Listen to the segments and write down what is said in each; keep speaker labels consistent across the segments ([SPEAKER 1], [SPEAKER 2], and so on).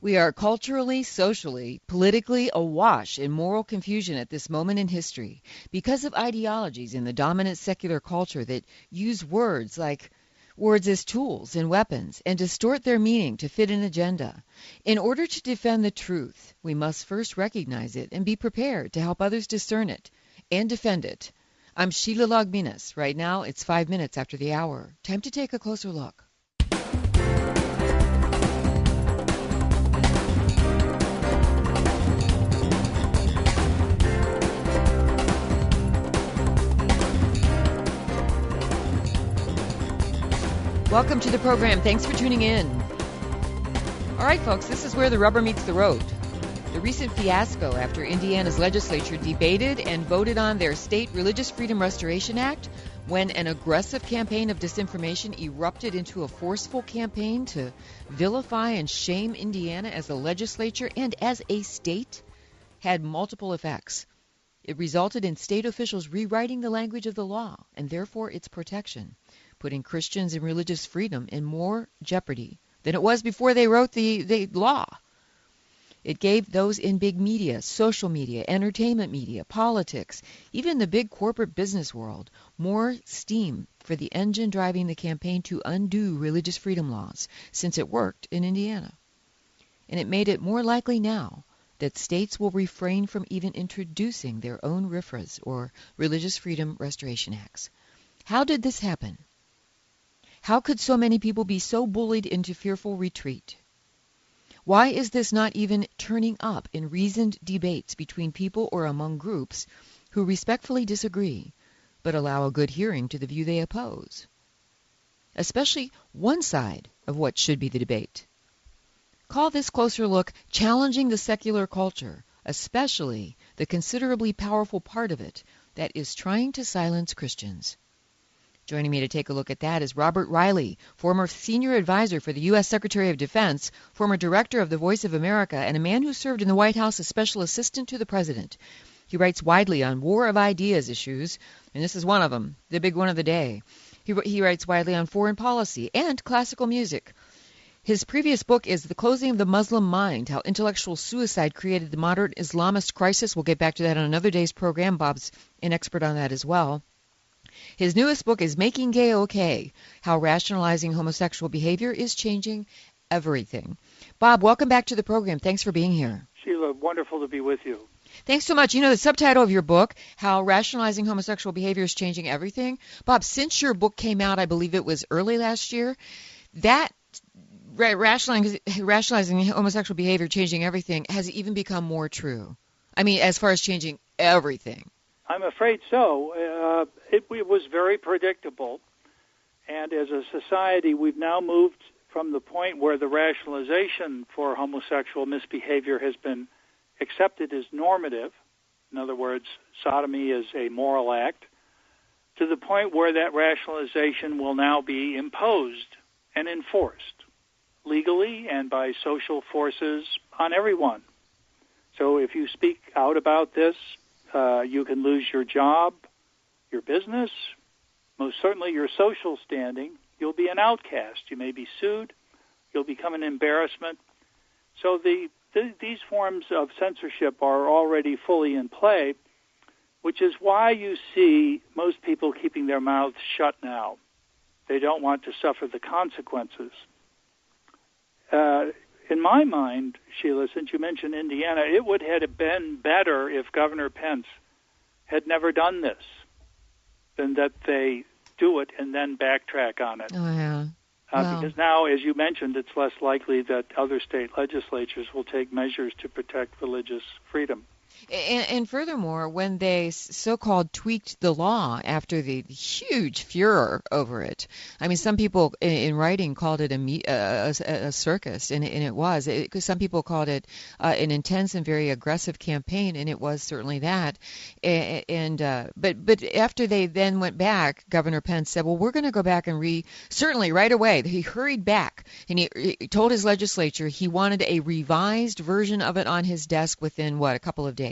[SPEAKER 1] We are culturally, socially, politically awash in moral confusion at this moment in history because of ideologies in the dominant secular culture that use words as tools and weapons and distort their meaning to fit an agenda. In order to defend the truth, we must first recognize it and be prepared to help others discern it and defend it. I'm Sheila Liaugminas. Right now, it's 5 minutes after the hour. Time to take a closer look. Welcome to the program. Thanks for tuning in. All right, folks, this is where the rubber meets the road. The recent fiasco after Indiana's legislature debated and voted on their state Religious Freedom Restoration Act, when an aggressive campaign of disinformation erupted into a forceful campaign to vilify and shame Indiana as a legislature and as a state, had multiple effects. It resulted in state officials rewriting the language of the law and therefore its protection, putting Christians and religious freedom in more jeopardy than it was before they wrote the law. It gave those in big media, social media, entertainment media, politics, even the big corporate business world, more steam for the engine driving the campaign to undo religious freedom laws, since it worked in Indiana. And it made it more likely now that states will refrain from even introducing their own RFRAs, or Religious Freedom Restoration Acts. How did this happen? How could so many people be so bullied into fearful retreat? Why is this not even turning up in reasoned debates between people or among groups who respectfully disagree, but allow a good hearing to the view they oppose? Especially one side of what should be the debate. Call this closer look challenging the secular culture, especially the considerably powerful part of it that is trying to silence Christians. Joining me to take a look at that is Robert Reilly, former senior advisor for the U.S. Secretary of Defense, former director of the Voice of America, and a man who served in the White House as special assistant to the president. He writes widely on war of ideas issues, and this is one of them, the big one of the day. He writes widely on foreign policy and classical music. His previous book is The Closing of the Muslim Mind, How Intellectual Suicide Created the Modern Islamist Crisis. We'll get back to that on another day's program. Bob's an expert on that as well. His newest book is Making Gay Okay, How Rationalizing Homosexual Behavior is Changing Everything. Bob, welcome back to the program. Thanks for being here.
[SPEAKER 2] Sheila, wonderful to be with you.
[SPEAKER 1] Thanks so much. You know, the subtitle of your book, How Rationalizing Homosexual Behavior is Changing Everything. Bob, since your book came out, I believe it was early last year, that rationalizing homosexual behavior changing everything has even become more true. I mean, as far as changing everything.
[SPEAKER 2] I'm afraid so. It was very predictable, and as a society, we've now moved from the point where the rationalization for homosexual misbehavior has been accepted as normative, in other words, sodomy is a moral act, to the point where that rationalization will now be imposed and enforced legally and by social forces on everyone. So if you speak out about this, you can lose your job, your business, most certainly your social standing. You'll be an outcast. You may be sued. You'll become an embarrassment. So these forms of censorship are already fully in play, which is why you see most people keeping their mouths shut now. They don't want to suffer the consequences. In my mind, Sheila, since you mentioned Indiana, it would have been better if Governor Pence had never done this than that they do it and then backtrack on it.
[SPEAKER 1] Oh, yeah. Wow.
[SPEAKER 2] Because now, as you mentioned, it's less likely that other state legislatures will take measures to protect religious freedom.
[SPEAKER 1] And furthermore, when they so-called tweaked the law after the huge furor over it, I mean, some people in writing called it a circus, and it was. Some people called it an intense and very aggressive campaign, and it was certainly that. But after they then went back, Governor Pence said, well, we're going to go back and certainly right away. He hurried back, and he told his legislature he wanted a revised version of it on his desk within, a couple of days.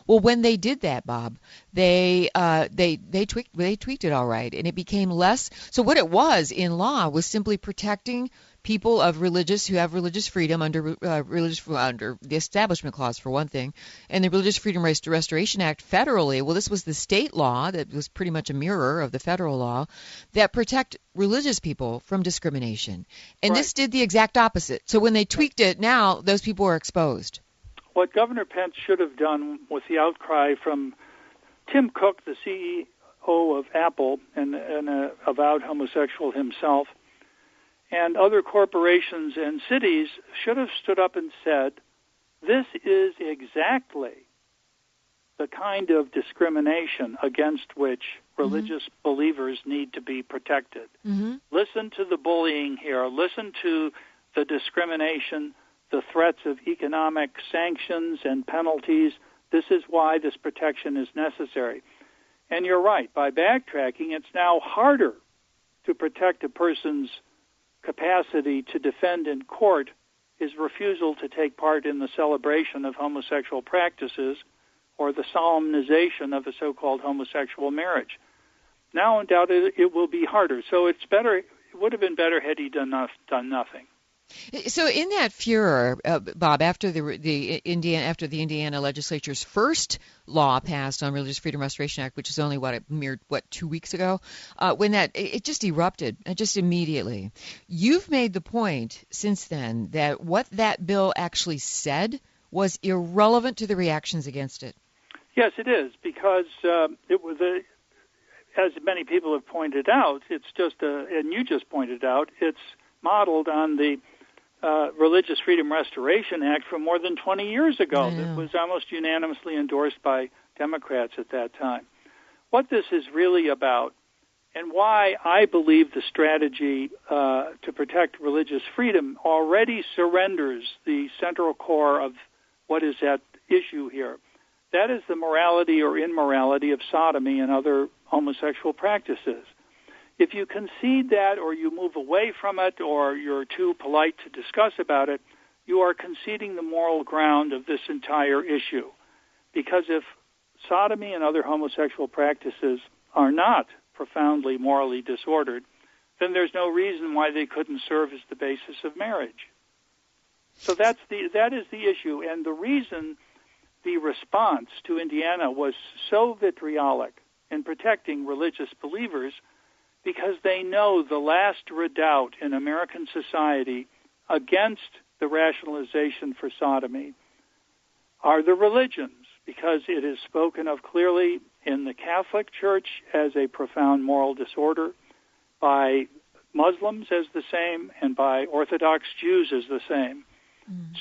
[SPEAKER 1] Well, when they did that, Bob, they tweaked it all right, and it became less. So what it was in law was simply protecting people of who have religious freedom under the Establishment Clause, for one thing, and the Religious Freedom Restoration Act federally. Well, this was the state law that was pretty much a mirror of the federal law that protect religious people from discrimination. And
[SPEAKER 2] Right.
[SPEAKER 1] this did the exact opposite. So when they tweaked it, now those people are exposed.
[SPEAKER 2] What Governor Pence should have done with the outcry from Tim Cook, the CEO of Apple and an avowed homosexual himself, and other corporations and cities should have stood up and said, this is exactly the kind of discrimination against which religious believers need to be protected. Listen to the bullying here. Listen to the discrimination, the threats of economic sanctions and penalties. This is why this protection is necessary. And you're right. By backtracking, it's now harder to protect a person's capacity to defend in court his refusal to take part in the celebration of homosexual practices or the solemnization of a so-called homosexual marriage. Now, undoubtedly, it will be harder. So it's better. It would have been better had he done nothing.
[SPEAKER 1] So in that furor, Bob, after the Indiana legislature's first law passed on Religious Freedom Restoration Act, which is only 2 weeks ago, when it just erupted, just immediately. You've made the point since then that what that bill actually said was irrelevant to the reactions against it.
[SPEAKER 2] Yes, it is, because it was as many people have pointed out, it's just and you just pointed out, it's modeled on the Religious Freedom Restoration Act from more than 20 years ago that was almost unanimously endorsed by Democrats at that time. What this is really about, and why I believe the strategy to protect religious freedom already surrenders the central core of what is at issue here. That is the morality or immorality of sodomy and other homosexual practices. If you concede that, or you move away from it, or you're too polite to discuss about it, you are conceding the moral ground of this entire issue. Because if sodomy and other homosexual practices are not profoundly morally disordered, then there's no reason why they couldn't serve as the basis of marriage. So that is the issue, and the reason the response to Indiana was so vitriolic in protecting religious believers, because they know the last redoubt in American society against the rationalization for sodomy are the religions, because it is spoken of clearly in the Catholic Church as a profound moral disorder, by Muslims as the same, and by Orthodox Jews as the same.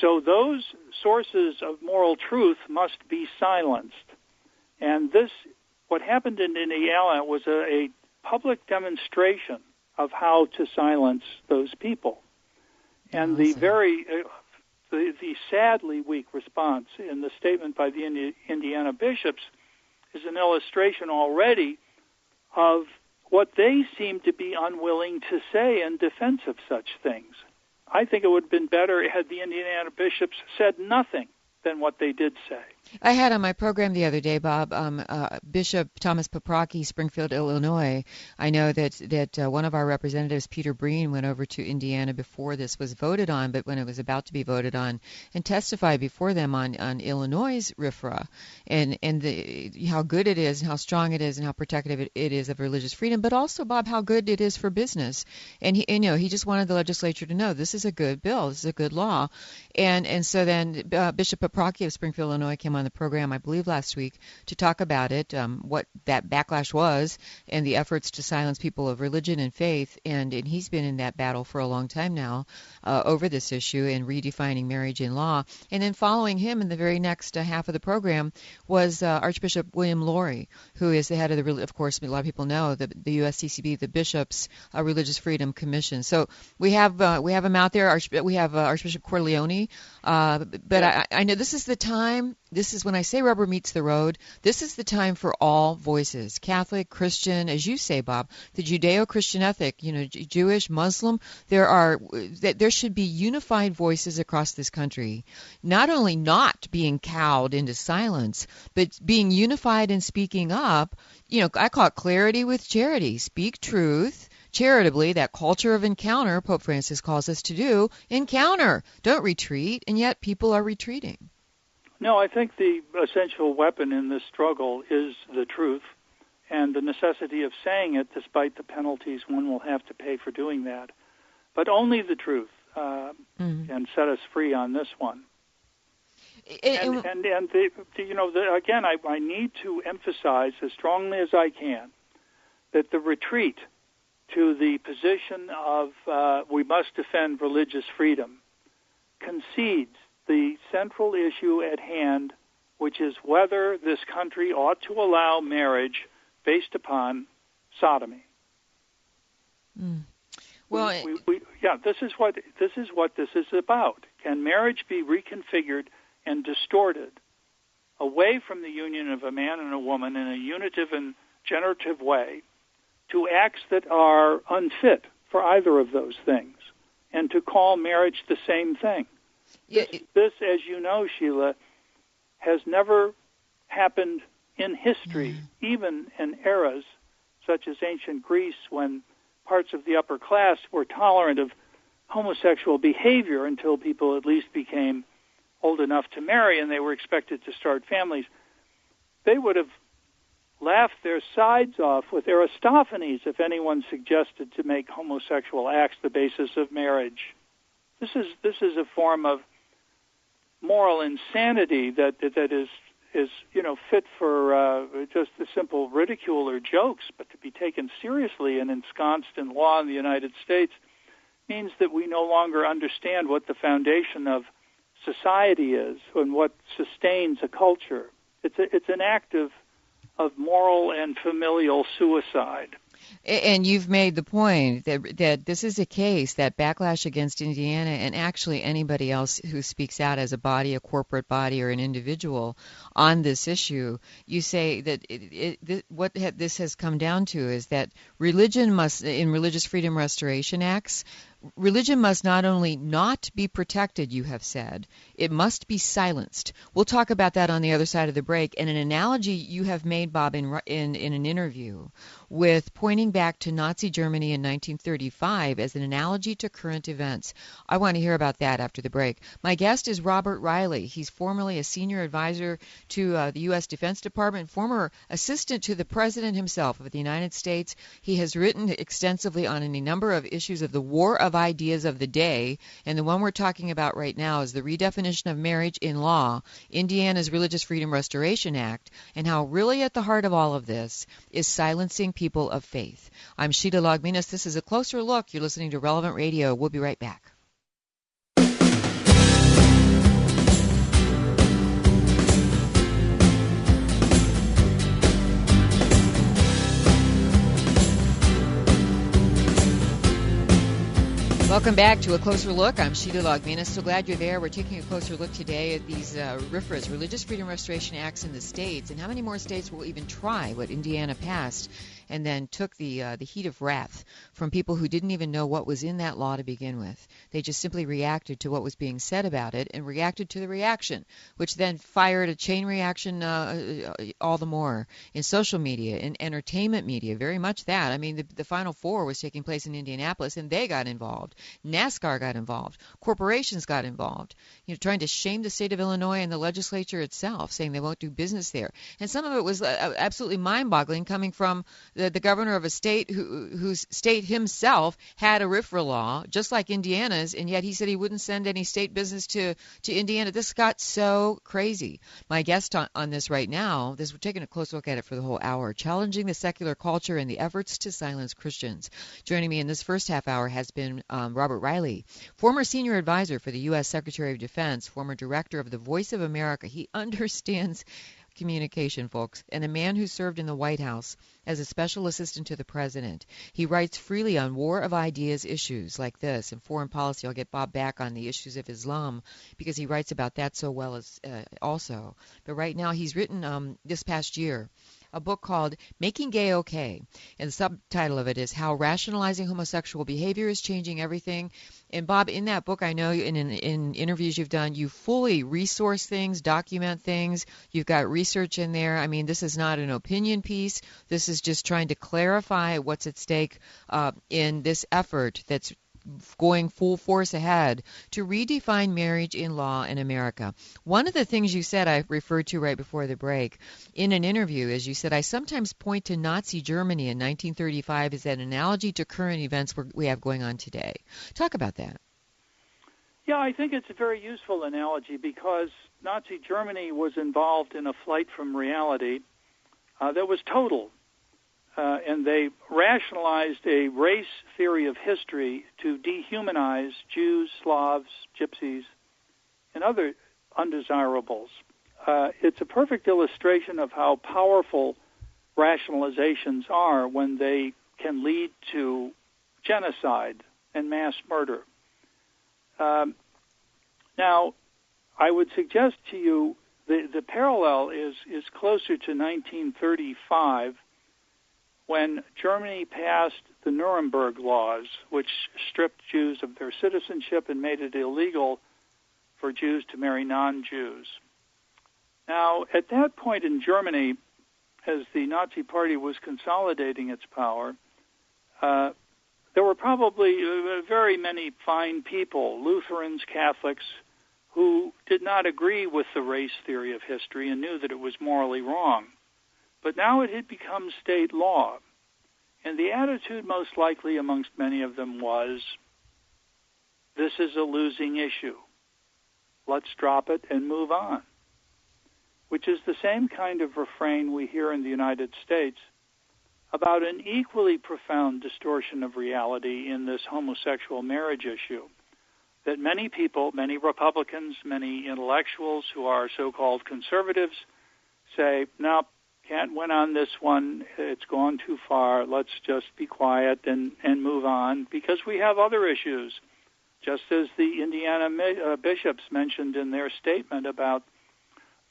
[SPEAKER 2] So those sources of moral truth must be silenced. And what happened in Indiana was a public demonstration of how to silence those people. And the sadly weak response in the statement by the Indiana bishops is an illustration already of what they seem to be unwilling to say in defense of such things. I think it would have been better had the Indiana bishops said nothing than what they did say.
[SPEAKER 1] I had on my program the other day, Bob, Bishop Thomas Paprocki, Springfield, Illinois. I know that one of our representatives, Peter Breen, went over to Indiana before this was voted on, but when it was about to be voted on, and testified before them on Illinois' RFRA and how good it is, and how strong it is, and how protective it is of religious freedom, but also, Bob, how good it is for business. And he just wanted the legislature to know this is a good bill, this is a good law. And so then Bishop Paprocki of Springfield, Illinois, came on the program, I believe last week, to talk about it, what that backlash was, and the efforts to silence people of religion and faith. And he's been in that battle for a long time now over this issue and redefining marriage in law. And then following him in the very next half of the program was Archbishop William Lori, who is the head of of course, a lot of people know, the USCCB, the Bishops' Religious Freedom Commission. So we have him out there. We have Archbishop Corleone. But I know this is the time. This is when I say rubber meets the road. This is the time for all voices, Catholic, Christian, as you say, Bob, the Judeo-Christian ethic, Jewish, Muslim. There should be unified voices across this country, not only not being cowed into silence, but being unified and speaking up. I call it clarity with charity. Speak truth. charitably, that culture of encounter, Pope Francis calls us to do, encounter. Don't retreat, and yet people are retreating.
[SPEAKER 2] No, I think the essential weapon in this struggle is the truth and the necessity of saying it despite the penalties one will have to pay for doing that. But only the truth can set us free on this one. Again, I need to emphasize as strongly as I can that the retreat to the position of we must defend religious freedom concedes the central issue at hand, which is whether this country ought to allow marriage based upon sodomy.
[SPEAKER 1] Well,
[SPEAKER 2] this is what this is about. Can marriage be reconfigured and distorted away from the union of a man and a woman in a unitive and generative way to acts that are unfit for either of those things, and to call marriage the same thing? This, as you know, Sheila, has never happened in history, even in eras such as ancient Greece, when parts of the upper class were tolerant of homosexual behavior until people at least became old enough to marry and they were expected to start families. They would have laughed their sides off with Aristophanes if anyone suggested to make homosexual acts the basis of marriage. This is a form of moral insanity that is fit for just the simple ridicule or jokes, but to be taken seriously and ensconced in law in the United States means that we no longer understand what the foundation of society is and what sustains a culture. It's an act of moral and familial suicide.
[SPEAKER 1] And you've made the point that this is a case, that backlash against Indiana, and actually anybody else who speaks out as a body, a corporate body, or an individual on this issue. You say that what this has come down to is that religion must, in Religious Freedom Restoration Acts, religion must not only not be protected, you have said, it must be silenced. We'll talk about that on the other side of the break. And an analogy you have made, Bob, in an interview with pointing back to Nazi Germany in 1935 as an analogy to current events. I want to hear about that after the break. My guest is Robert Reilly. He's formerly a senior advisor to the U.S. Defense Department, former assistant to the President himself of the United States. He has written extensively on any number of issues of the war of ideas of the day, and the one we're talking about right now is the redefinition of marriage in law, Indiana's Religious Freedom Restoration Act, and how really at the heart of all of this is silencing people of faith. I'm Sheila Liaugminas. This is A Closer Look. You're listening to Relevant Radio. We'll be right back. Welcome back to A Closer Look. I'm Sheila Liaugminas. So glad you're there. We're taking a closer look today at these RFRAs, Religious Freedom Restoration Acts in the states, and how many more states will even try what Indiana passed and then took the heat of wrath from people who didn't even know what was in that law to begin with. They just simply reacted to what was being said about it and reacted to the reaction, which then fired a chain reaction all the more in social media, in entertainment media, very much that. I mean, the Final Four was taking place in Indianapolis, and they got involved. NASCAR got involved. Corporations got involved, trying to shame the state of Illinois and the legislature itself, saying they won't do business there. And some of it was absolutely mind-boggling, coming from the governor of a state whose state himself had a RFRA law, just like Indiana's, and yet he said he wouldn't send any state business to Indiana. This got so crazy. My guest on this right now, we're taking a close look at it for the whole hour, challenging the secular culture and the efforts to silence Christians. Joining me in this first half hour has been Robert Reilly, former senior advisor for the U.S. Secretary of Defense, former director of the Voice of America. He understands communication, folks, and a man who served in the White House as a special assistant to the president. He writes freely on war of ideas issues like this and foreign policy. I'll get Bob back on the issues of Islam because he writes about that so well as also. But right now he's written this past year a book called Making Gay Okay. And the subtitle of it is How Rationalizing Homosexual Behavior is Changing Everything. And Bob, in that book, I know in interviews you've done, you fully resource things, document things. You've got research in there. I mean, this is not an opinion piece. This is just trying to clarify what's at stake in this effort that's going full force ahead to redefine marriage in law in America. One of the things you said, I referred to right before the break in an interview, is you said, I sometimes point to Nazi Germany in 1935 as an analogy to current events we have going on today. Talk about that.
[SPEAKER 2] Yeah, I think it's a very useful analogy because Nazi Germany was involved in a flight from reality that was total. And they rationalized a race theory of history to dehumanize Jews, Slavs, Gypsies, and other undesirables. It's a perfect illustration of how powerful rationalizations are when they can lead to genocide and mass murder. Now, I would suggest to you the parallel is closer to 1935, when Germany passed the Nuremberg laws, which stripped Jews of their citizenship and made it illegal for Jews to marry non-Jews. Now, at that point in Germany, as the Nazi Party was consolidating its power, there were probably very many fine people, Lutherans, Catholics, who did not agree with the race theory of history and knew that it was morally wrong. But now it had become state law. And the attitude most likely amongst many of them was, this is a losing issue. Let's drop it and move on. Which is the same kind of refrain we hear in the United States about an equally profound distortion of reality in this homosexual marriage issue. That many people, many Republicans, many intellectuals who are so-called conservatives say, no, can't win on this one. It's gone too far. Let's just be quiet and move on because we have other issues, just as the Indiana bishops mentioned in their statement about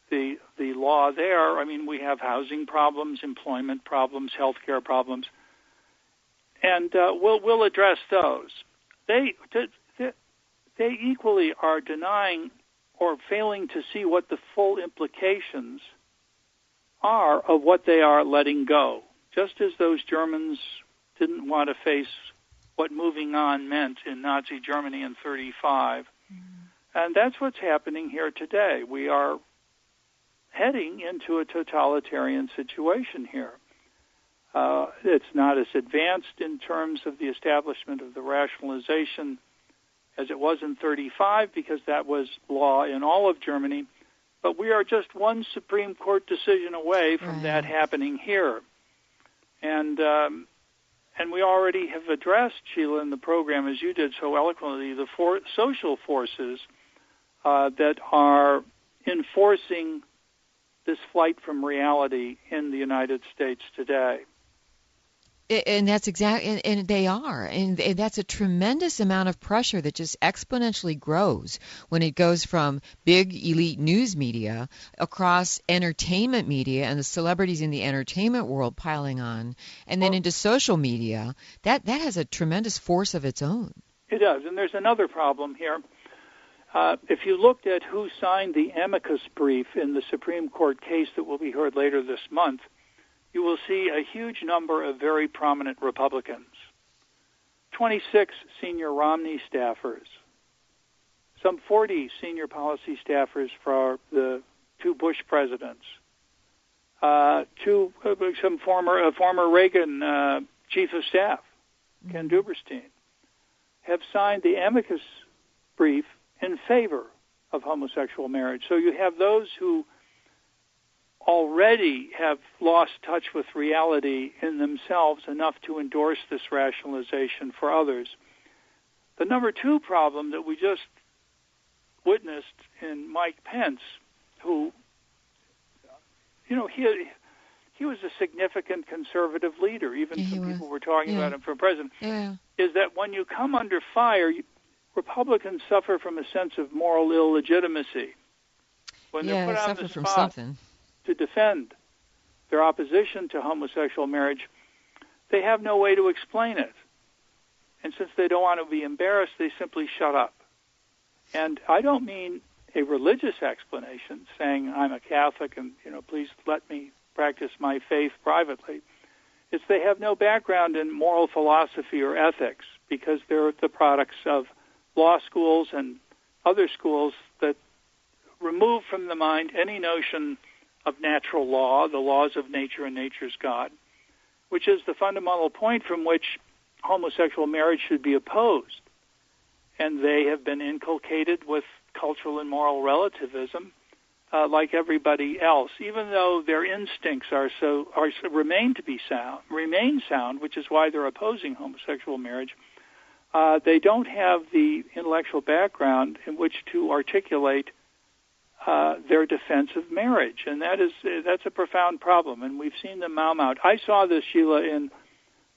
[SPEAKER 2] the law there. I mean, we have housing problems, employment problems, healthcare problems, and we'll address those. They equally are denying or failing to see what the full implications are of what they are letting go, just as those Germans didn't want to face what moving on meant in Nazi Germany in 1935. And that's what's happening here today. We are heading into a totalitarian situation here. It's not as advanced in terms of the establishment of the rationalization as it was in 1935 because that was law in all of Germany. But we are just one Supreme Court decision away from that happening here. And we already have addressed, Sheila, in the program, as you did so eloquently, the social forces that are enforcing this flight from reality in the United States today.
[SPEAKER 1] And that's exactly, and they are, and that's a tremendous amount of pressure that just exponentially grows when it goes from big elite news media across entertainment media and the celebrities in the entertainment world piling on, and then into social media. That has a tremendous force of its own.
[SPEAKER 2] It does, and there's another problem here. If you looked at who signed the amicus brief in the Supreme Court case that will be heard later this month, you will see a huge number of very prominent Republicans, 26 senior Romney staffers, some 40 senior policy staffers for the two Bush presidents, some former Reagan chief of staff, Ken Duberstein, have signed the amicus brief in favor of homosexual marriage. So you have those who already have lost touch with reality in themselves enough to endorse this rationalization for others. The number two problem that we just witnessed in Mike Pence, who, he was a significant conservative leader, even some people were talking about him for president, is that when you come under fire, Republicans suffer from a sense of moral illegitimacy. When they're put on the spot to defend their opposition to homosexual marriage, they have no way to explain it. And since they don't want to be embarrassed, they simply shut up. And I don't mean a religious explanation, saying I'm a Catholic and, please let me practice my faith privately. It's they have no background in moral philosophy or ethics because they're the products of law schools and other schools that remove from the mind any notion of natural law, the laws of nature and nature's God, which is the fundamental point from which homosexual marriage should be opposed. And they have been inculcated with cultural and moral relativism like everybody else, even though their instincts remain sound, which is why they're opposing homosexual marriage. They don't have the intellectual background in which to articulate their defense of marriage, and that's a profound problem, and we've seen them out. I saw this, Sheila, in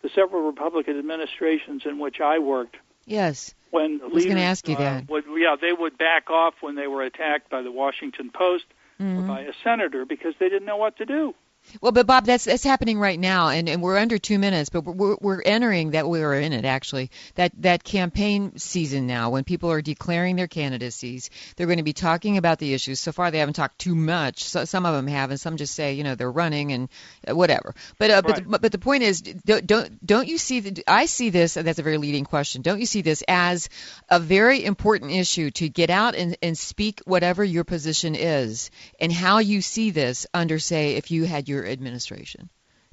[SPEAKER 2] the several Republican administrations in which I worked.
[SPEAKER 1] Yes.
[SPEAKER 2] When
[SPEAKER 1] I was going to ask you that.
[SPEAKER 2] They would back off when they were attacked by the Washington Post or by a senator because they didn't know what to do.
[SPEAKER 1] Well, but Bob, that's happening right now, and we're under 2 minutes, but we're entering that. We're in it, actually, that campaign season now when people are declaring their candidacies. They're going to be talking about the issues. So far, they haven't talked too much. So, some of them have, and some just say, they're running and whatever. But but the point is, don't you see that? I see this, and that's a very leading question. Don't you see this as a very important issue to get out and speak whatever your position is and how you see this under, say, if you had your administration?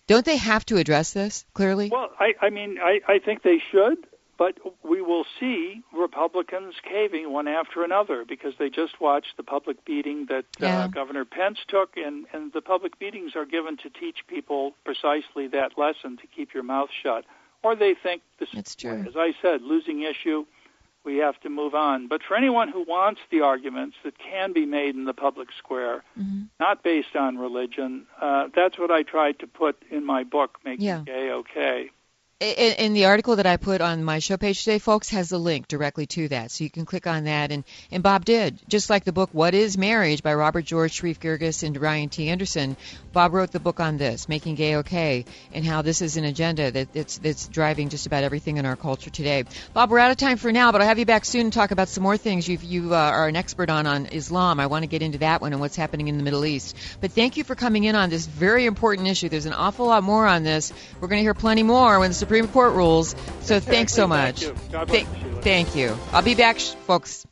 [SPEAKER 1] Don't they have to address this clearly?
[SPEAKER 2] Well, I think they should, but we will see Republicans caving one after another because they just watched the public beating that Governor Pence took, and the public beatings are given to teach people precisely that lesson, to keep your mouth shut. Or they think this is, as I said, losing issue, we have to move on. But for anyone who wants the arguments that can be made in the public square, not based on religion, that's what I tried to put in my book, Making Gay Okay.
[SPEAKER 1] In the article that I put on my show page today, folks, has a link directly to that, so you can click on that. And Bob did, just like the book What is Marriage by Robert George Shreve Girgis and Ryan T. Anderson. Bob wrote the book on this, Making Gay Okay, and how this is an agenda that's driving just about everything in our culture today. Bob, we're out of time for now, but I'll have you back soon and talk about some more things you are an expert on Islam. I want to get into that one and what's happening in the Middle East. But thank you for coming in on this very important issue. There's an awful lot more on this. We're going to hear plenty more when the Supreme Court rules. So thanks so much.
[SPEAKER 2] Thank you. God bless you.
[SPEAKER 1] Thank you. I'll be back, folks.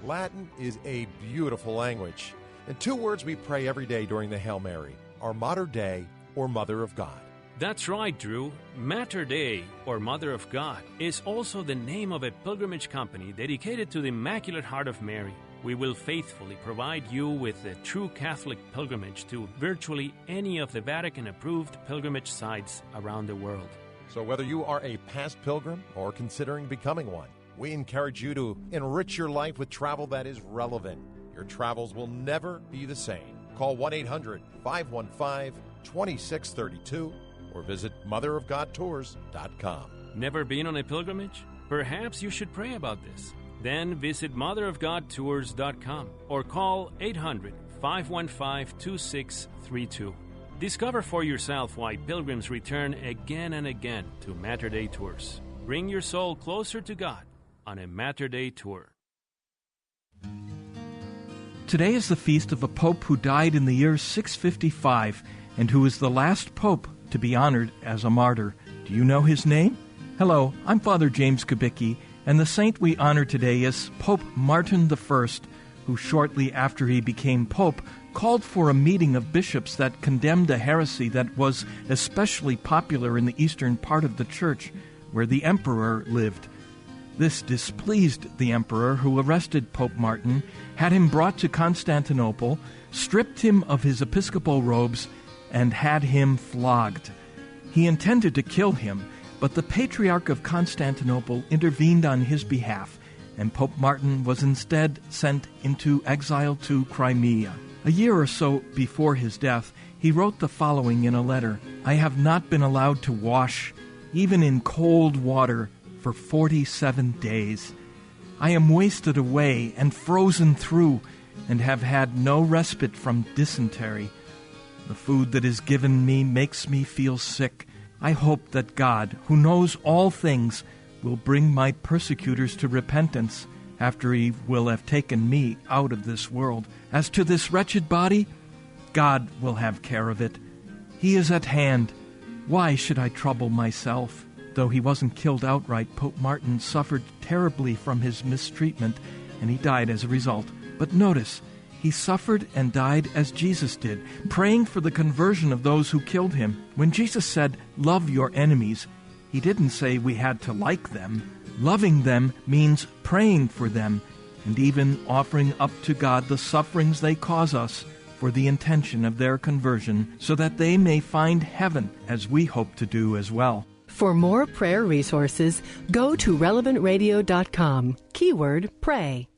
[SPEAKER 3] Latin is a beautiful language. In 2 words we pray every day during the Hail Mary, our Mater Dei, or Mother of God.
[SPEAKER 4] That's right, Drew. Mater Dei, or Mother of God, is also the name of a pilgrimage company dedicated to the Immaculate Heart of Mary. We will faithfully provide you with a true Catholic pilgrimage to virtually any of the Vatican-approved pilgrimage sites around the world.
[SPEAKER 3] So whether you are a past pilgrim or considering becoming one, we encourage you to enrich your life with travel that is relevant. Your travels will never be the same. Call 1-800-515-2632 or visit motherofgodtours.com.
[SPEAKER 4] Never been on a pilgrimage? Perhaps you should pray about this. Then visit motherofgodtours.com or call 800-515-2632. Discover for yourself why pilgrims return again and again to Mater Dei Tours. Bring your soul closer to God on a Mater Dei Tour.
[SPEAKER 5] Today is the feast of a pope who died in the year 655 and who is the last pope to be honored as a martyr. Do you know his name? Hello, I'm Father James Kubicki, and the saint we honor today is Pope Martin I, who shortly after he became pope called for a meeting of bishops that condemned a heresy that was especially popular in the eastern part of the church, where the emperor lived. This displeased the emperor, who arrested Pope Martin, had him brought to Constantinople, stripped him of his episcopal robes, and had him flogged. He intended to kill him, but the Patriarch of Constantinople intervened on his behalf, and Pope Martin was instead sent into exile to Crimea. A year or so before his death, he wrote the following in a letter: "I have not been allowed to wash, even in cold water, for 47 days. I am wasted away and frozen through, and have had no respite from dysentery. The food that is given me makes me feel sick. I hope that God, who knows all things, will bring my persecutors to repentance after he will have taken me out of this world. As to this wretched body, God will have care of it. He is at hand. Why should I trouble myself? Though he wasn't killed outright, Pope Martin suffered terribly from his mistreatment, and he died as a result. But notice, he suffered and died as Jesus did, praying for the conversion of those who killed him. When Jesus said, "Love your enemies," he didn't say we had to like them. Loving them means praying for them, and even offering up to God the sufferings they cause us for the intention of their conversion, so that they may find heaven, as we hope to do as well.
[SPEAKER 6] For more prayer resources, go to relevantradio.com, keyword pray.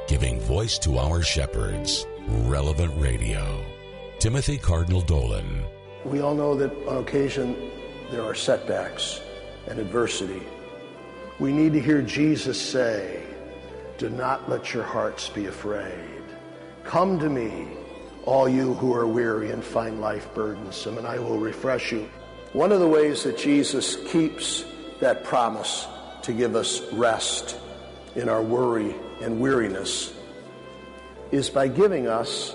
[SPEAKER 7] Giving voice to our shepherds. Relevant Radio. Timothy Cardinal Dolan.
[SPEAKER 8] We all know that on occasion there are setbacks and adversity. We need to hear Jesus say, "Do not let your hearts be afraid. Come to me, all you who are weary and find life burdensome, and I will refresh you." One of the ways that Jesus keeps that promise to give us rest in our worry and weariness is by giving us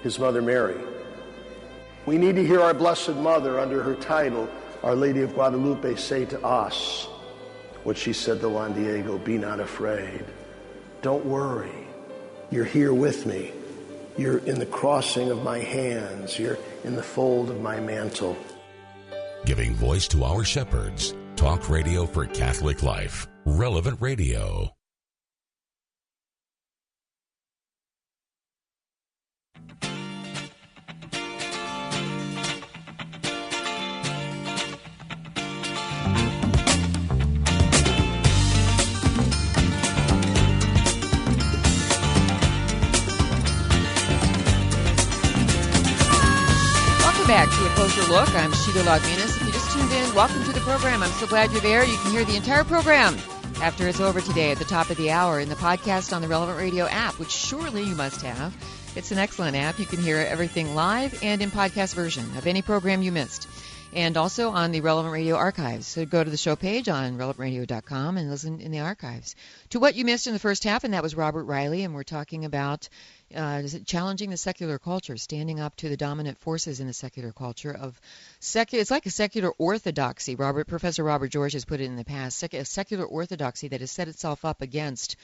[SPEAKER 8] his Mother Mary. We need to hear our Blessed Mother, under her title, Our Lady of Guadalupe, say to us what she said to Juan Diego: "Be not afraid. Don't worry. You're here with me. You're in the crossing of my hands. You're in the fold of my mantle."
[SPEAKER 7] Giving voice to our shepherds. Talk radio for Catholic life. Relevant Radio.
[SPEAKER 1] Back to A Closer Look. I'm Sheila Liaugminas. If you just tuned in, welcome to the program. I'm so glad you're there. You can hear the entire program after it's over today at the top of the hour in the podcast on the Relevant Radio app, which surely you must have. It's an excellent app. You can hear everything live and in podcast version of any program you missed. And also on the Relevant Radio archives. So go to the show page on relevantradio.com and listen in the archives to what you missed in the first half, and that was Robert Reilly, and we're talking about challenging the secular culture, standing up to the dominant forces in the secular culture of it's like a secular orthodoxy. Professor Robert George has put it in the past, a secular orthodoxy that has set itself up against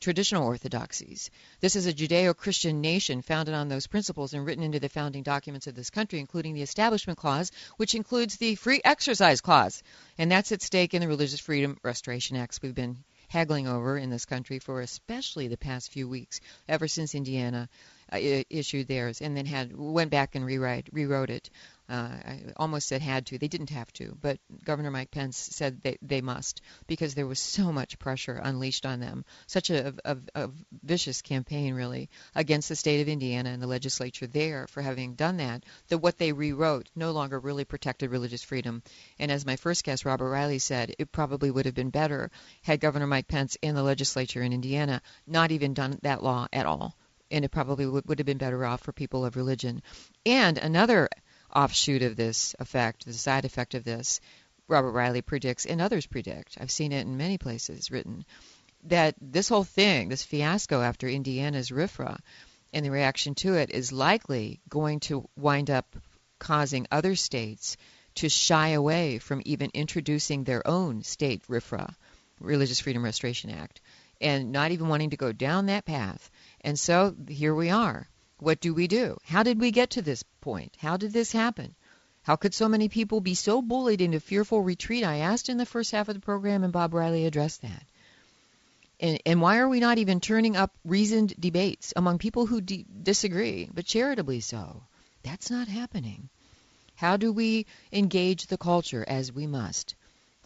[SPEAKER 1] traditional orthodoxies. This is a Judeo-Christian nation founded on those principles and written into the founding documents of this country, including the Establishment Clause, which includes the Free Exercise Clause, and that's at stake in the Religious Freedom Restoration Acts we've been haggling over in this country for especially the past few weeks, ever since Indiana issued theirs, and then went back and rewrote it. I almost said had to. They didn't have to, but Governor Mike Pence said they must, because there was so much pressure unleashed on them, such a vicious campaign, really, against the state of Indiana and the legislature there for having done that what they rewrote no longer really protected religious freedom. And as my first guest, Robert Reilly, said, it probably would have been better had Governor Mike Pence and the legislature in Indiana not even done that law at all. And it probably would have been better off for people of religion. And another offshoot of this effect, the side effect of this, Robert Reilly predicts, and others predict, I've seen it in many places written, that this whole thing, this fiasco after Indiana's RFRA and the reaction to it, is likely going to wind up causing other states to shy away from even introducing their own state RFRA, Religious Freedom Restoration Act, and not even wanting to go down that path. And so here we are. What do we do? How did we get to this point? How did this happen? How could so many people be so bullied into fearful retreat? I asked in the first half of the program, and Bob Reilly addressed that. And why are we not even turning up reasoned debates among people who disagree, but charitably so? That's not happening. How do we engage the culture as we must?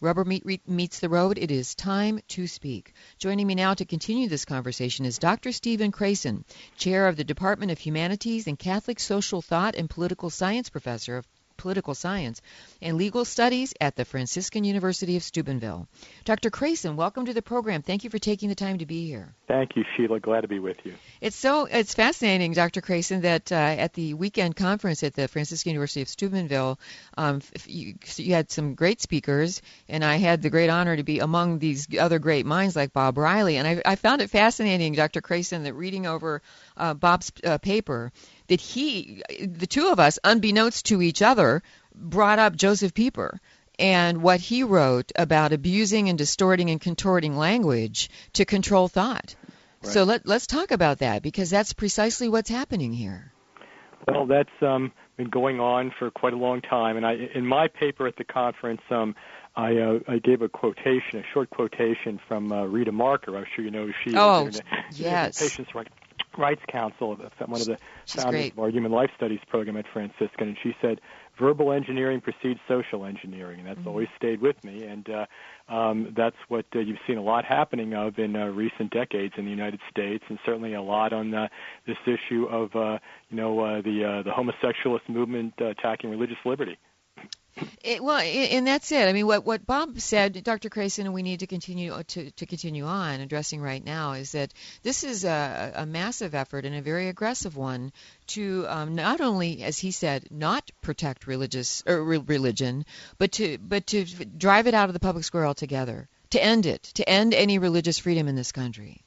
[SPEAKER 1] Rubber meets the road. It is time to speak. Joining me now to continue this conversation is Dr. Stephen Kranson, Chair of the Department of Humanities and Catholic Social Thought and Political Science Professor of Political Science and Legal Studies at the Franciscan University of Steubenville. Dr. Kranson, welcome to the program. Thank you for taking the time to be here.
[SPEAKER 9] Thank you, Sheila. Glad to be with you.
[SPEAKER 1] It's fascinating, Dr. Kranson, that at the weekend conference at the Franciscan University of Steubenville, you had some great speakers, and I had the great honor to be among these other great minds like Bob Reilly. And I found it fascinating, Dr. Kranson, that reading over Bob's paper, that the two of us, unbeknownst to each other, brought up Joseph Pieper and what he wrote about abusing and distorting and contorting language to control thought. Right. So let's talk about that, because that's precisely what's happening here.
[SPEAKER 9] Well, that's been going on for quite a long time. And in my paper at the conference, I gave a short quotation from Rita Marker. I'm sure you know who she is.
[SPEAKER 1] Oh, yes.
[SPEAKER 9] Patients' Rights Council, one of the founders of our Human Life Studies program at Franciscan, and she said, "Verbal engineering precedes social engineering," and that's always stayed with me. And that's what you've seen a lot happening of in recent decades in the United States, and certainly a lot on this issue of the homosexualist movement attacking religious liberty.
[SPEAKER 1] And that's it. I mean, what Bob said, Dr. Kranson, and we need to continue on addressing right now, is that this is a massive effort and a very aggressive one to not only, as he said, not protect religion, but to drive it out of the public square altogether, to end any religious freedom in this country.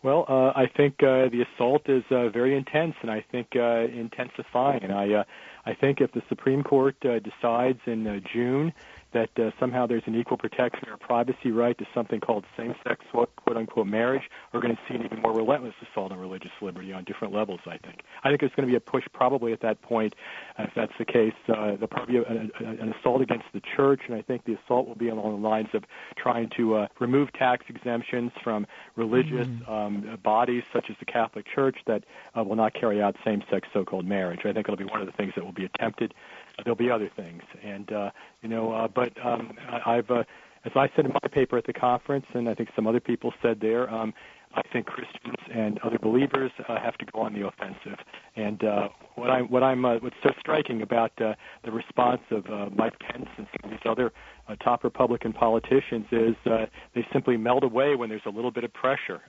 [SPEAKER 9] Well, I think the assault is very intense, and I think intensifying. And I think if the Supreme Court decides in June that somehow there's an equal protection or privacy right to something called same-sex, quote-unquote, marriage, we're going to see an even more relentless assault on religious liberty on different levels, I think. I think there's going to be a push probably at that point, if that's the case. There'll probably be an assault against the church, and I think the assault will be along the lines of trying to remove tax exemptions from religious bodies such as the Catholic Church that will not carry out same-sex so-called marriage. I think it'll be one of the things that will be attempted. There'll be other things, and but I've, as I said in my paper at the conference, and I think some other people said there, I think Christians and other believers have to go on the offensive. And what's so striking about the response of Mike Pence and some of these other top Republican politicians is they simply melt away when there's a little bit of pressure.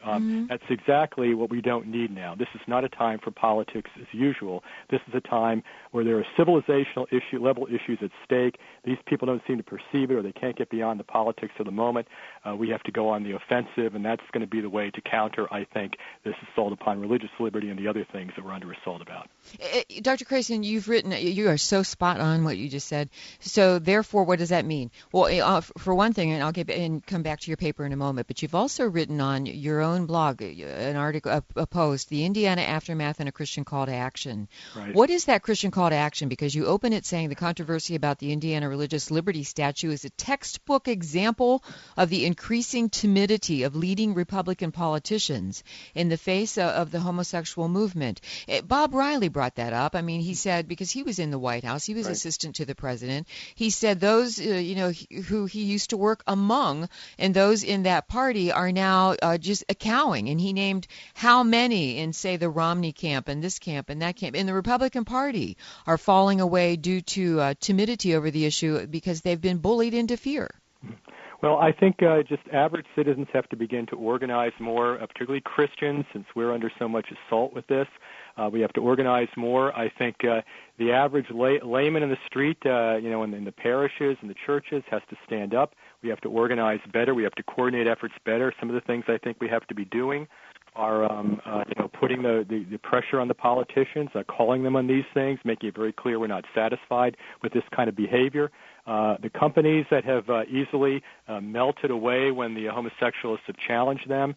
[SPEAKER 9] That's exactly what we don't need now. This is not a time for politics as usual. This is a time where there are civilizational level issues at stake. These people don't seem to perceive it, or they can't get beyond the politics of the moment. We have to go on the offensive, and that's going to be the way to counter, I think, this assault upon religious liberty and the other things that we're under assault about.
[SPEAKER 1] Dr. Kranson, you are so spot on what you just said. So therefore, what does that mean? Well, for one thing, and I'll come back to your paper in a moment, but you've also written on your own blog an article, a post, The Indiana Aftermath and a Christian Call to Action. Right. What is that Christian call to action? Because you open it saying the controversy about the Indiana Religious Liberty Statute is a textbook example of the increasing timidity of leading Republican politicians in the face of the homosexual movement. Bob Reilly brought that up. I mean, he said, because he was in the White House, he was assistant to the president, he said those, who he used to work among and those in that party are now just cowing. And he named how many in, say, the Romney camp and this camp and that camp in the Republican Party are falling away due to timidity over the issue because they've been bullied into fear.
[SPEAKER 9] Well, I think just average citizens have to begin to organize more, particularly Christians, since we're under so much assault with this. We have to organize more. I think the average layman in the street, in the parishes and the churches has to stand up. We have to organize better. We have to coordinate efforts better. Some of the things I think we have to be doing are, putting the pressure on the politicians, calling them on these things, making it very clear we're not satisfied with this kind of behavior. The companies that have easily melted away when the homosexualists have challenged them,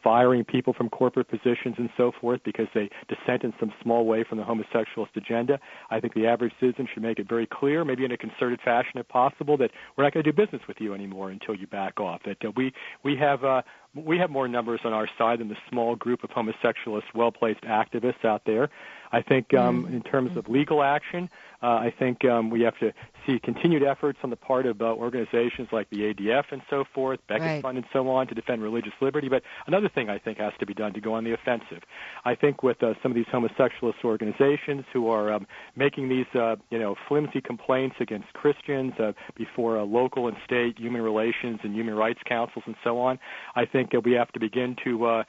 [SPEAKER 9] firing people from corporate positions and so forth because they dissent in some small way from the homosexualist agenda. I think the average citizen should make it very clear, maybe in a concerted fashion if possible, that we're not going to do business with you anymore until you back off. That we have more numbers on our side than the small group of homosexualist, well-placed activists out there. I think in terms of legal action, I think we have to see continued efforts on the part of organizations like the ADF and so forth, Beckett Fund and so on, to defend religious liberty. But another thing I think has to be done to go on the offensive. I think with some of these homosexualist organizations who are making these, flimsy complaints against Christians before local and state human relations and human rights councils and so on, I think we have to begin to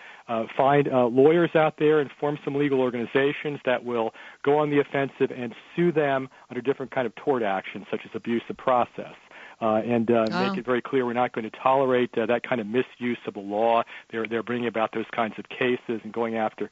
[SPEAKER 9] find lawyers out there and form some legal organizations that will go on the offensive and sue them under different kind of tort actions, such as abuse of process. And make it very clear we're not going to tolerate that kind of misuse of the law. They're bringing about those kinds of cases and going after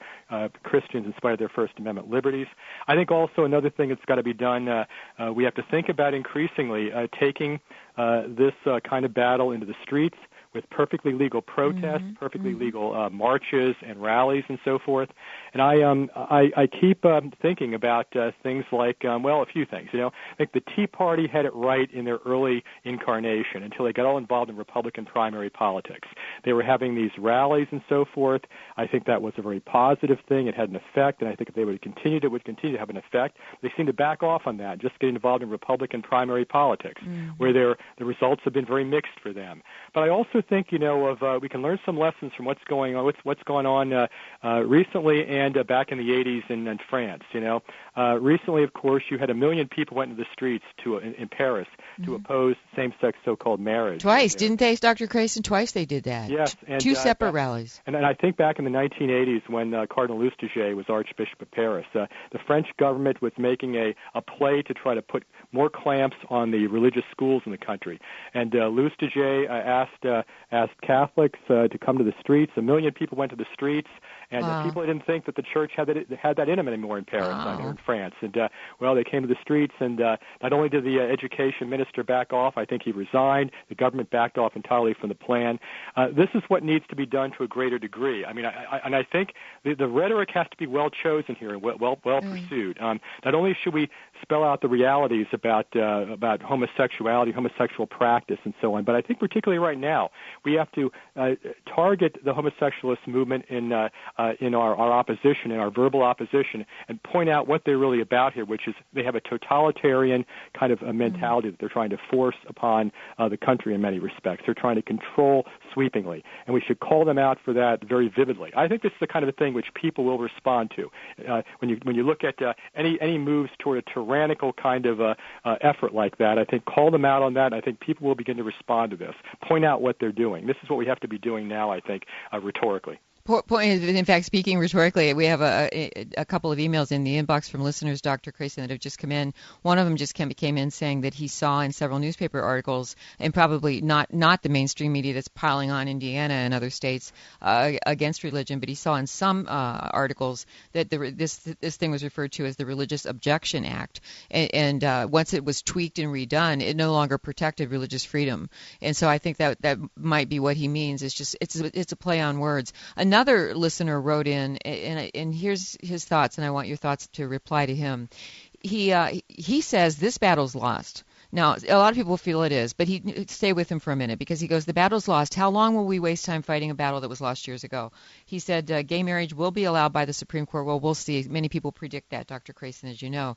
[SPEAKER 9] Christians in spite of their First Amendment liberties. I think also another thing that's got to be done, we have to think about increasingly taking this kind of battle into the streets with perfectly legal protests, perfectly legal marches and rallies and so forth. And I keep thinking about things like, a few things. I think the Tea Party had it right in their early incarnation until they got all involved in Republican primary politics. They were having these rallies and so forth. I think that was a very positive thing. It had an effect, and I think if they would have continued, it would continue to have an effect. They seem to back off on that, just getting involved in Republican primary politics, where the results have been very mixed for them. But I also think, we can learn some lessons from what's going on recently and back in the 80s in France. Recently, of course, you had 1 million people went into the streets in Paris to oppose same-sex so-called marriage.
[SPEAKER 1] Twice, didn't they, Dr. Kranson? Twice they did that.
[SPEAKER 9] Yes. And,
[SPEAKER 1] two separate rallies.
[SPEAKER 9] And I think back in the 1980s when Cardinal Lustiger was Archbishop of Paris, the French government was making a play to try to put more clamps on the religious schools in the country. And Lustiger asked Catholics to come to the streets. 1 million people went to the streets, and people didn't think that the church had that in them anymore in Paris or in France. And, they came to the streets, and not only did the education minister back off, I think he resigned. The government backed off entirely from the plan. This is what needs to be done to a greater degree. I mean, I think the rhetoric has to be well chosen here and well pursued. Not only should we spell out the realities about homosexuality, homosexual practice, and so on, but I think particularly right now we have to target the homosexualist movement in our opposition, in our verbal opposition, and point out what they're really about here, which is they have a totalitarian kind of a mentality that they're trying to force upon the country in many respects. They're trying to control sweepingly, and we should call them out for that very vividly. I think this is the kind of thing which people will respond to. When you look at any moves toward a tyrannical kind of effort like that, I think call them out on that. I think people will begin to respond to this. Point out what they're doing. This is what we have to be doing now, I think, rhetorically.
[SPEAKER 1] In fact, speaking rhetorically, we have a couple of emails in the inbox from listeners, Dr. Kranson, that have just come in. One of them just came in saying that he saw in several newspaper articles, and probably not the mainstream media that's piling on Indiana and other states against religion, but he saw in some articles that this thing was referred to as the Religious Objection Act, and once it was tweaked and redone, it no longer protected religious freedom. And so I think that might be what he means. It's a play on words. Another listener wrote in, and here's his thoughts, and I want your thoughts to reply to him. He says this battle's lost. Now, a lot of people feel it is, but stay with him for a minute, because he goes, the battle's lost. How long will we waste time fighting a battle that was lost years ago? He said gay marriage will be allowed by the Supreme Court. Well, we'll see. Many people predict that, Dr. Kranson, as you know.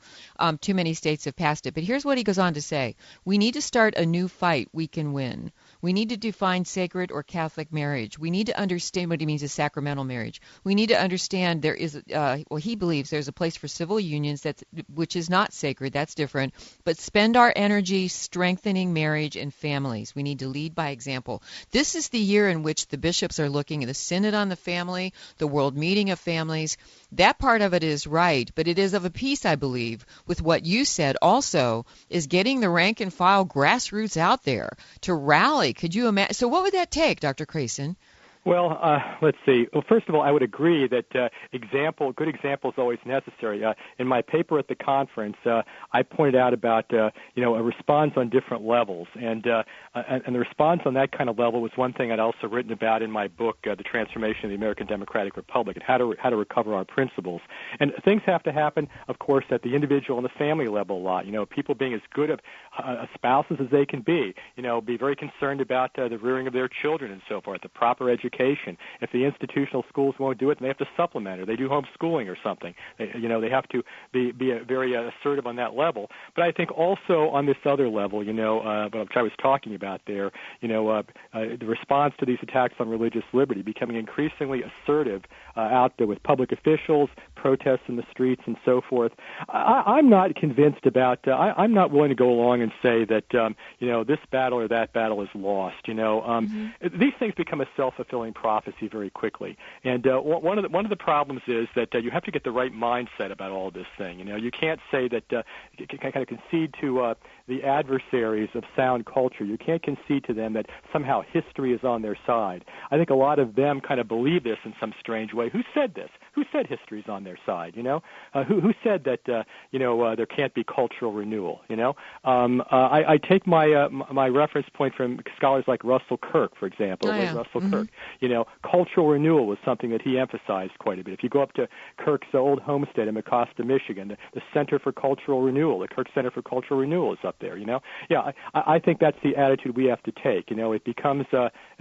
[SPEAKER 1] Too many states have passed it. But here's what he goes on to say. We need to start a new fight we can win. We need to define sacred or Catholic marriage. We need to understand what he means as sacramental marriage. We need to understand there is, he believes there's a place for civil unions which is not sacred. That's different. But spend our energy strengthening marriage and families. We need to lead by example. This is the year in which the bishops are looking at the Synod on the Family, the World Meeting of Families. That part of it is right, but it is of a piece, I believe, with what you said also, is getting the rank and file grassroots out there to rally. Could you imagine? So what would that take, Dr. Kranson?
[SPEAKER 9] Well, let's see. Well, first of all, I would agree that good example is always necessary. In my paper at the conference, I pointed out about a response on different levels, and the response on that kind of level was one thing I'd also written about in my book, The Transformation of the American Democratic Republic, and how to recover our principles. And things have to happen, of course, at the individual and the family level a lot. People being as good of spouses as they can be. Be very concerned about the rearing of their children and so forth, the proper education education. If the institutional schools won't do it, then they have to supplement, or they do homeschooling or something. They have to be very assertive on that level. But I think also on this other level, which I was talking about there, the response to these attacks on religious liberty, becoming increasingly assertive out there with public officials, protests in the streets, and so forth. I'm not convinced about. I'm not willing to go along and say that this battle or that battle is lost. These things become a self-fulfilling prophecy very quickly, and one of the problems is that you have to get the right mindset about all this thing. You can't say that you can kind of concede to the adversaries of sound culture. You can't concede to them that somehow history is on their side. I think a lot of them kind of believe this in some strange way. Who said this? Who said history is on their side? Who said that there can't be cultural renewal? I take my reference point from scholars like Russell Kirk, for example. Russell Kirk. Cultural renewal was something that he emphasized quite a bit. If you go up to Kirk's old homestead in Mecosta, Michigan, the Center for Cultural Renewal, the Kirk Center for Cultural Renewal is up there. I think that's the attitude we have to take. It becomes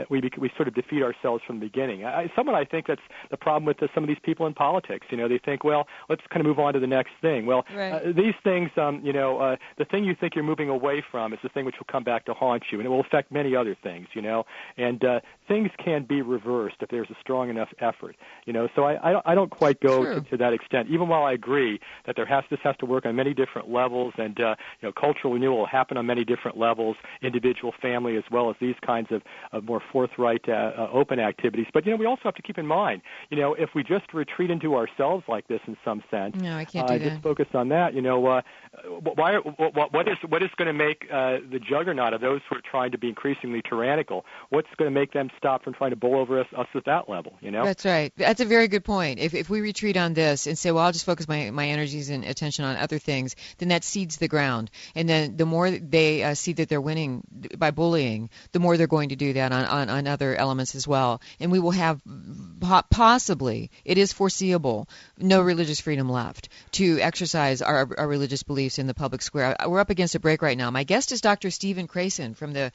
[SPEAKER 9] we sort of defeat ourselves from the beginning. I think that's the problem with some of these people in politics. They think, well, let's kind of move on to the next thing. Well,
[SPEAKER 1] right.
[SPEAKER 9] These things, the thing you think you're moving away from is the thing which will come back to haunt you, and it will affect many other things. And things can be reversed if there's a strong enough effort. So I don't quite go to that extent. Even while I agree that this has to work on many different levels, and cultural renewal will happen on many different levels, individual, family, as well as these kinds of more forthright, open activities. But we also have to keep in mind, if we just retreat into ourselves like this in some sense,
[SPEAKER 1] no, I can't do that.
[SPEAKER 9] Just focus on that. What is going to make the juggernaut of those who are trying to be increasingly tyrannical? What's going to make them stop from trying to bowl over us at that level?
[SPEAKER 1] That's right. That's a very good point. If we retreat on this and say, well, I'll just focus my energies and attention on other things, then that seeds the ground. And then the more they see that they're winning by bullying, the more they're going to do that on other elements as well. And we will have possibly, it is foreseeable, no religious freedom left to exercise our religious beliefs in the public square. We're up against a break right now. My guest is Dr. Stephen Kranson from the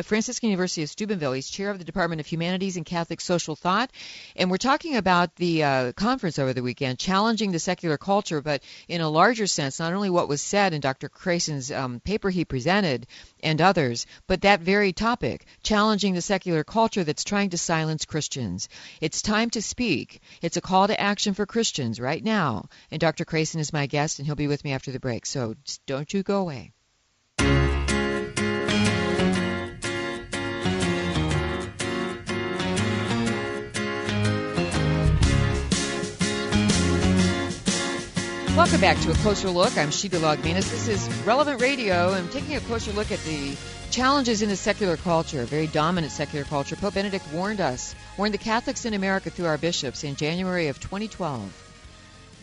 [SPEAKER 1] Franciscan University of Steubenville. He's chair of the Department of Humanities and Catholic Social Thought. And we're talking about the conference over the weekend, challenging the secular culture, but in a larger sense, not only what was said in Dr. Kranson's paper he presented and others, but that very topic, challenging the secular culture that's trying to silence Christians. It's time to speak. It's a call to action for Christians right now. And Dr. Kranson is my guest, and he'll be with me after the break. So don't you go away. Welcome back to A Closer Look. I'm Sheila Liaugminas. This is Relevant Radio. I'm taking a closer look at the challenges in the secular culture, very dominant secular culture. Pope Benedict warned the Catholics in America through our bishops in January of 2012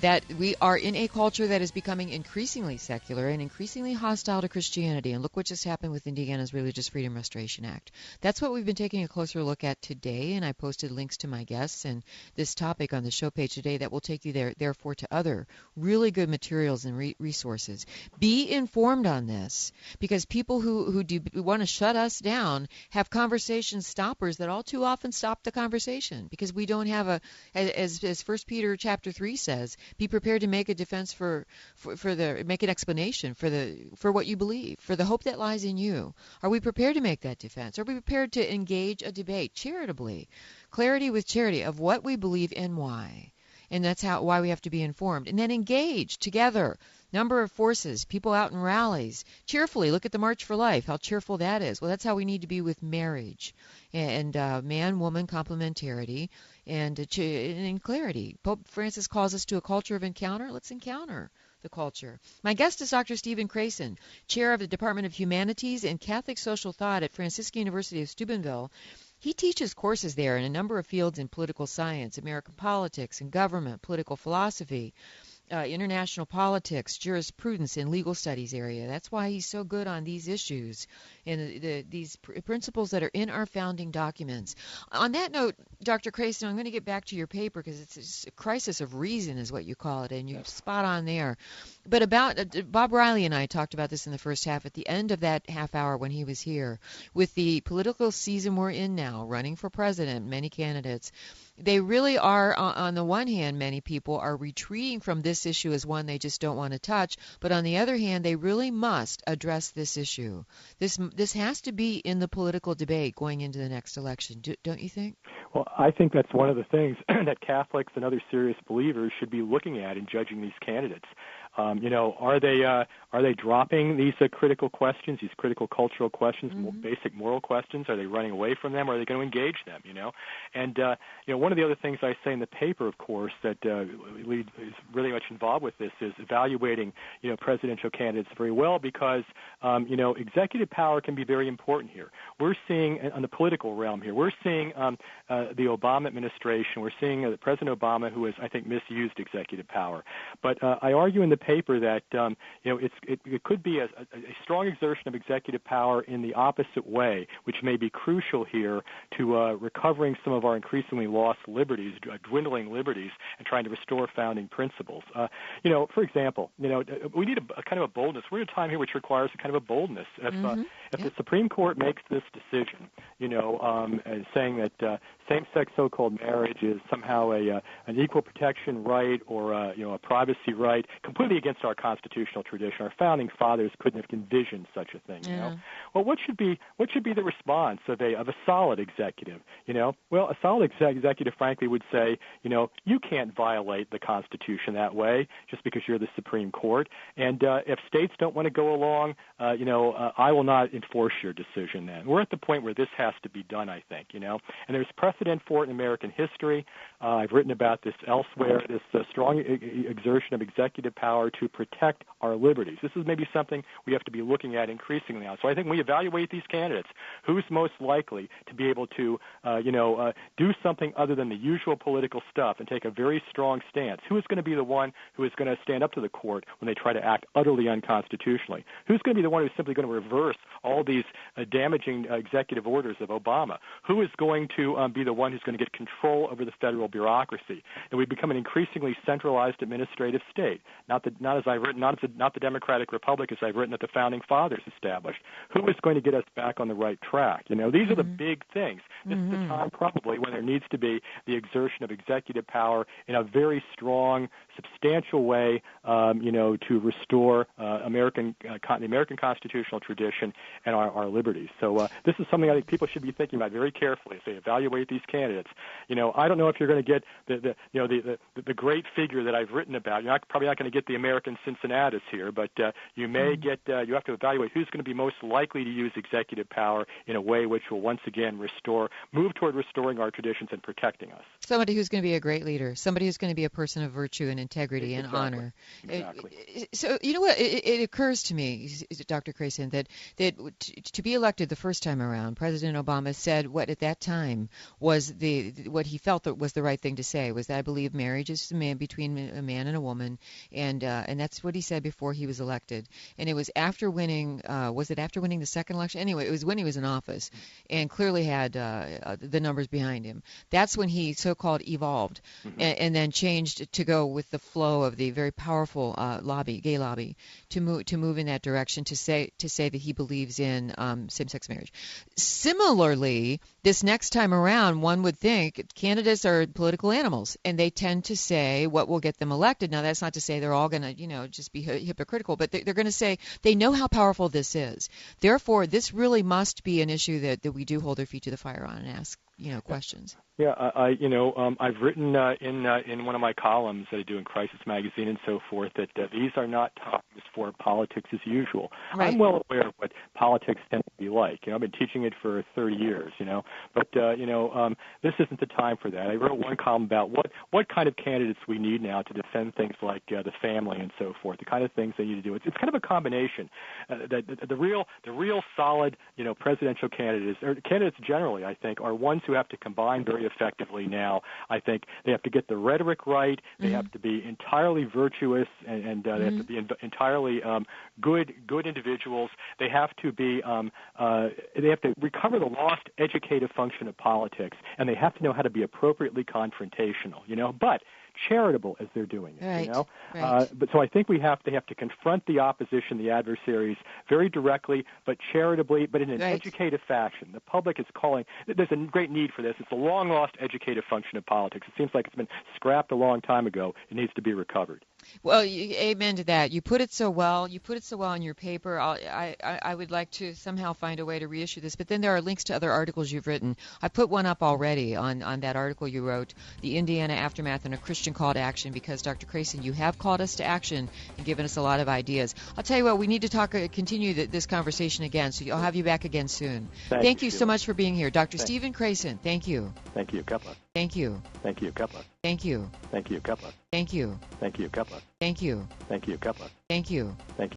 [SPEAKER 1] that we are in a culture that is becoming increasingly secular and increasingly hostile to Christianity. And look what just happened with Indiana's Religious Freedom Restoration Act. That's what we've been taking a closer look at today, and I posted links to my guests and this topic on the show page today that will take you therefore to other really good materials and resources. Be informed on this, because people who want to shut us down have conversation stoppers that all too often stop the conversation, because we don't have as 1 Peter chapter 3 says, be prepared to make a defense make an explanation for what you believe, for the hope that lies in you. Are we prepared to make that defense? Are we prepared to engage a debate charitably, clarity with charity of what we believe and why? And that's why we have to be informed. And then engage together. Number of forces, people out in rallies, cheerfully. Look at the March for Life, how cheerful that is. Well, that's how we need to be with marriage and man-woman complementarity and in clarity. Pope Francis calls us to a culture of encounter. Let's encounter the culture. My guest is Dr. Stephen Kranson, chair of the Department of Humanities and Catholic Social Thought at Franciscan University of Steubenville. He teaches courses there in a number of fields in political science, American politics and government, political philosophy. international politics, jurisprudence, and legal studies area. That's why he's so good on these issues and these principles that are in our founding documents. On that note, Dr. Kranson, I'm going to get back to your paper because it's a crisis of reason is what you call it, and you're spot on there. But about Bob Reilly and I talked about this in the first half, at the end of that half hour when he was here, with the political season we're in now, running for president, many candidates, they really are, on the one hand, many people are retreating from this issue as one they just don't want to touch, but on the other hand, they really must address this issue. This has to be in the political debate going into the next election, don't you think?
[SPEAKER 9] Well, I think that's one of the things that Catholics and other serious believers should be looking at in judging these candidates. Are they dropping these critical questions, these critical cultural questions, basic moral questions? Are they running away from them? Or are they going to engage them? And one of the other things I say in the paper, of course, that is really much involved with this is evaluating presidential candidates very well because executive power can be very important here. We're seeing on the political realm here, we're seeing the Obama administration, we're seeing President Obama who has, I think, misused executive power. But I argue in the paper that it could be a strong exertion of executive power in the opposite way, which may be crucial here to recovering some of our increasingly lost liberties, dwindling liberties, and trying to restore founding principles. For example, we need a kind of a boldness. We're in a time here which requires a kind of a boldness. If the Supreme Court makes this decision, saying that same-sex so-called marriage is somehow an equal protection right or a privacy right, completely against our constitutional tradition. Our founding fathers couldn't have envisioned such a thing. Well, what should be the response of a solid executive? Well, a solid executive, frankly, would say, you can't violate the Constitution that way just because you're the Supreme Court. And if states don't want to go along, I will not enforce your decision. Then we're at the point where this has to be done, I think. And there's precedent for it in American history. I've written about this elsewhere. This strong exertion of executive power to protect our liberties. This is maybe something we have to be looking at increasingly now. So I think when we evaluate these candidates, who's most likely to be able to, do something other than the usual political stuff and take a very strong stance? Who is going to be the one who is going to stand up to the court when they try to act utterly unconstitutionally? Who's going to be the one who's simply going to reverse all these damaging executive orders of Obama? Who is going to be the one who's going to get control over the federal bureaucracy? And we've become an increasingly centralized administrative state. Not the Democratic Republic as I've written that the founding fathers established. Who is going to get us back on the right track? These are the big things. This is the time probably when there needs to be the exertion of executive power in a very strong, substantial way, to restore the American constitutional tradition and our liberties. So this is something I think people should be thinking about very carefully as they evaluate these candidates. I don't know if you're going to get the great figure that I've written about. You're probably not going to get the American Cincinnatus here, but you may get. You have to evaluate who's going to be most likely to use executive power in a way which will once again move toward restoring our traditions and protecting us.
[SPEAKER 1] Somebody who's going to be a great leader. Somebody who's going to be a person of virtue and integrity and honor.
[SPEAKER 9] Exactly.
[SPEAKER 1] So you know what? It occurs to me, Dr. Kranson, that to be elected the first time around, President Obama said what at that time was what he felt that was the right thing to say, was that I believe marriage is between a man and a woman, and that's what he said before he was elected. And it was after winning. Was it after winning the second election? Anyway, it was when he was in office, and clearly had the numbers behind him. That's when he so-called evolved, and then changed to go with the flow of the very powerful gay lobby, to move in that direction, to say that he believes in same-sex marriage. Similarly, this next time around, one would think candidates are political animals, and they tend to say what will get them elected. Now, that's not to say they're all going to, just be hypocritical, but they're going to say they know how powerful this is. Therefore, this really must be an issue that we do hold their feet to the fire on and ask, questions.
[SPEAKER 9] Yeah, I've written in one of my columns that I do in Crisis Magazine and so forth that these are not times for politics as usual.
[SPEAKER 1] Right.
[SPEAKER 9] I'm well aware of what politics tends to be like. I've been teaching it for 30 years, but this isn't the time for that. I wrote one column about what kind of candidates we need now to defend things like the family and so forth, the kind of things they need to do. It's kind of a combination. The real solid, presidential candidates, or candidates generally, I think, are ones who have to combine very effectively now. I think they have to get the rhetoric right. They have to be entirely virtuous, and they have to be entirely good individuals. They have to be they have to recover the lost educative function of politics, and they have to know how to be appropriately confrontational, but charitable as they're doing it,
[SPEAKER 1] Right.
[SPEAKER 9] But so I think they have to confront the opposition, the adversaries, very directly, but charitably, but in an educative fashion. The public is calling. There's a great need for this. It's a long-lost educative function of politics. It seems like it's been scrapped a long time ago. It needs to be recovered.
[SPEAKER 1] Well, amen to that. You put it so well. You put it so well in your paper. I would like to somehow find a way to reissue this. But then there are links to other articles you've written. I put one up already on that article you wrote, The Indiana Aftermath and a Christian Call to Action, because, Dr. Kranson, you have called us to action and given us a lot of ideas. I'll tell you what, we need to continue this conversation again, so I'll have you back again soon. Thank you so much for being here. Dr. Stephen Kranson, thank you.
[SPEAKER 9] Thank you. God bless.
[SPEAKER 1] Thank you.
[SPEAKER 9] Thank you. God bless.
[SPEAKER 1] Thank you.
[SPEAKER 9] Thank you. God bless.
[SPEAKER 1] Thank you.
[SPEAKER 9] Thank you. God bless.
[SPEAKER 1] Thank you.
[SPEAKER 9] Thank you. God bless.
[SPEAKER 1] Thank you.
[SPEAKER 9] Thank you.